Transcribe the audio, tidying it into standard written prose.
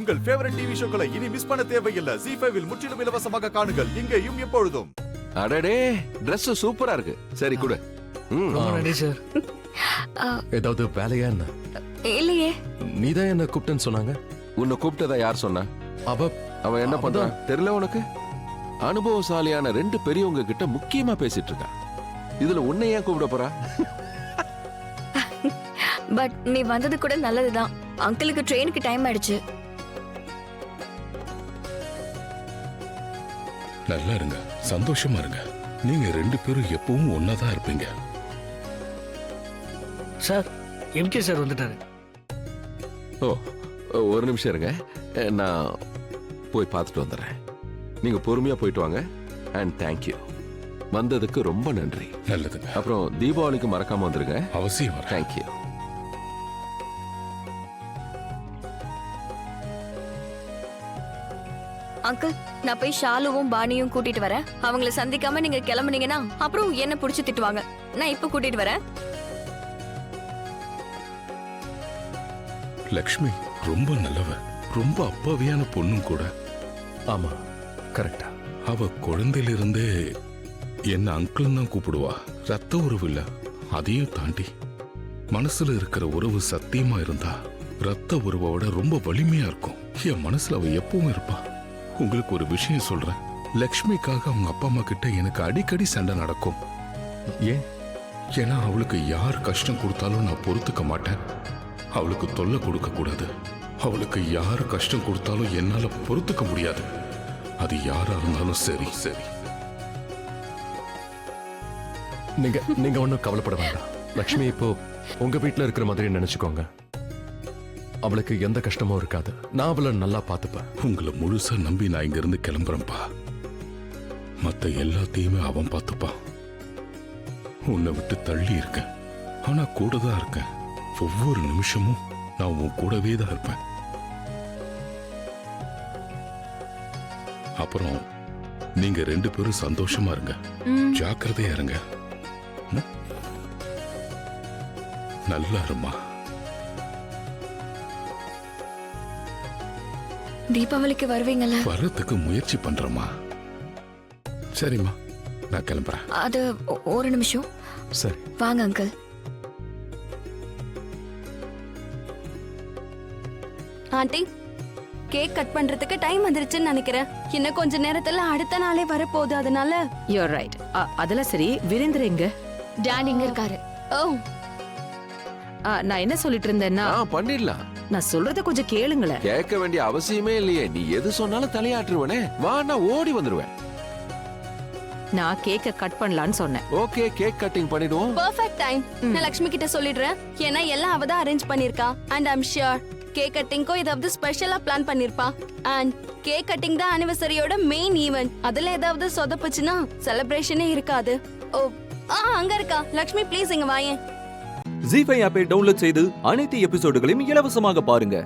உங்கள் favourite TV ஷோக்களை இனி miss பண்ண தேவையில்லை. ZEE5 இல் முற்றிலும் இலவசமாக காணுங்கள். இங்கேயும் எப்பொழுதும். அடடே, Dress சூப்பரா இருக்கு. சரி கொடு. ரொம்ப நன்றி சார். ஏதாவது வேலையா என்ன? இல்லையே. நீதான் என்ன கூப்பிட்டேன்னு சொன்னாங்க. உன்னை கூப்பிட்டதா யார் சொன்னா? அவ என்ன பண்றா தெரியல உனக்கு? அனுபவசாலியான 2 பெரியவங்க கிட்ட முக்கியமா பேசிட்டு இருக்கா. இதுல உன்னை ஏன் கூப்பிட போறா? பட் நீ வந்தது கூட நல்லதுதான். அங்கிளுக்கு ட்ரெயினுக்கு டைம் ஆயிடுச்சு. நல்லா இருங்க, சந்தோஷமா இருங்க. நீங்க 2 பேரும் எப்பவும் ஒன்னாதான் இருப்பீங்க. சார், எம்கே சார் வந்துட்டாரு. ஓ, ஒரு நிமிஷம் இருங்க, நான் போய் பார்த்துட்டு வந்துடுறேன். நீங்க பொறுமையா போயிட்டு வாங்க. அண்ட் தேங்க்யூ, வந்ததுக்கு ரொம்ப நன்றி. நல்லதுங்க. அப்புறம் தீபாவளிக்கு மறக்காம வந்துருங்க. அவசியம். தேங்க்யூ. அங்கிள், நான் போய் ஷாலுவும் பாணியும் கூட்டிட்டு வரேன். அவங்கள சந்திக்காம நீங்க கிளம்புனீங்கன்னா அப்புறம் என்ன புடிச்சு திட்டுவாங்க. நான் இப்ப கூட்டிட்டு வரேன். லக்ஷ்மி ரொம்ப நல்லவ, ரொம்ப அப்பாவியான பொண்ணும் கூட. ஆமா, கரெக்டா. அவ குழந்தையிலிருந்தே என்ன அங்கிள் தான் கூப்பிடுவா. ரத்த உறவு இல்ல, அதையும் தாண்டி மனசுல இருக்கிற உறவு சத்தியமா இருந்தா ரத்த உறவோட ரொம்ப வலிமையா இருக்கும். என் மனசுல அவ எப்பவும் இருப்பா. உங்களுக்கு ஒரு விஷயம் சொல்றேன், லக்ஷ்மிக்காக அவங்க அப்பா அம்மா கிட்ட எனக்கு அடிக்கடி சண்டை நடக்கும். ஏன்? ஏன்னா அவளுக்கு யார் கஷ்டம் கொடுத்தாலும் நான் பொறுத்துக்க மாட்டேன். அவளுக்கு தொல்லை கொடுக்க கூடாது. அவளுக்கு யார் கஷ்டம் கொடுத்தாலும் என்னால பொறுத்துக்க முடியாது. அது யாரா இருந்தாலும் சரி சரி. நீங்க ஒன்னும் கவலைப்பட வேண்டாம். லக்ஷ்மி இப்போ உங்க வீட்டுல இருக்கிற மாதிரி நினைச்சுக்கோங்க. அவளுக்கு எந்த கஷ்டமும் இருக்காது. நான் அவளை நல்லா பார்த்துப்பேன். உங்களை முழுசா நம்பி நான் இங்க இருந்து கிளம்புறேன்ப்பா. மத்த எல்லாத்தையுமே அவன் பார்த்துப்பான். உன்னை விட்டு தள்ளி இருக்கேன், ஆனா கூட தான் இருக்கேன். ஒவ்வொரு நிமிஷமும் நான் உன் கூடவே தான் இருப்பேன். அப்புறம் நீங்க 2 பேரும் சந்தோஷமா இருங்க, ஜாக்கிரதையா இருங்க. நல்லா இருமா. தீபாவளிக்கு வருவீங்கல்ல? வர்றதுக்கு முயற்சி பண்றேம்மா. சரிம்மா, நான் கிளம்புறேன். அது ஒரு நிமிஷம். சரி வாங்க அங்கிள். ஆண்டி, கேக் கட் பண்றதுக்கு டைம் வந்துருச்சுன்னு நினைக்கிறேன். இன்னும் கொஞ்ச நேரத்துல அடுத்த நாளே வரப்போகுது. அதனால யூர் ரைட். அதெல்லாம் சரி. வீரேந்திர எங்க? டாடி இங்க இருக்காரு. ஓ, நான் என்ன சொல்லிட்டு இருந்தேன்னா, பண்ணிடலாம். நான் சொல்றத கொஞ்சம் கேளுங்களேன். கேட்க வேண்டிய அவசியமே இல்லையே. நீ எது சொன்னாலும் தலையாட்டுருவனே. வா, நான் ஓடி வந்துருவேன். நான் கேக்க கட் பண்ணலான்னு சொன்னேன். ஓகே, கேக் கட்டிங் பண்ணிடுவோம். Perfect time. நான் லக்ஷ்மி கிட்ட சொல்லிடுறேன். ஏன்னா எல்லாம் அவ தான் அரேஞ்ச் பண்ணிருக்கா. அண்ட் ஐம் ஷியோர் கேக் கட்டிங்க்கு ஏதாவது ஸ்பெஷலா பிளான் பண்ணிருப்பா. அண்ட் கேக் கட்டிங் தான் ஆனிவர்சரியோட மெயின் ஈவென்ட். அதுல ஏதாவது சொதப்புச்சுன்னா செலிப்ரேஷனே இருக்காது. ஓ, அங்க இருக்கா லக்ஷ்மி. ப்ளீஸ் இங்க வாயேன். ZEE5 ஆப்பை டவுன்லோட் செய்து அனைத்து எபிசோடுகளையும் இலவசமாக பாருங்க.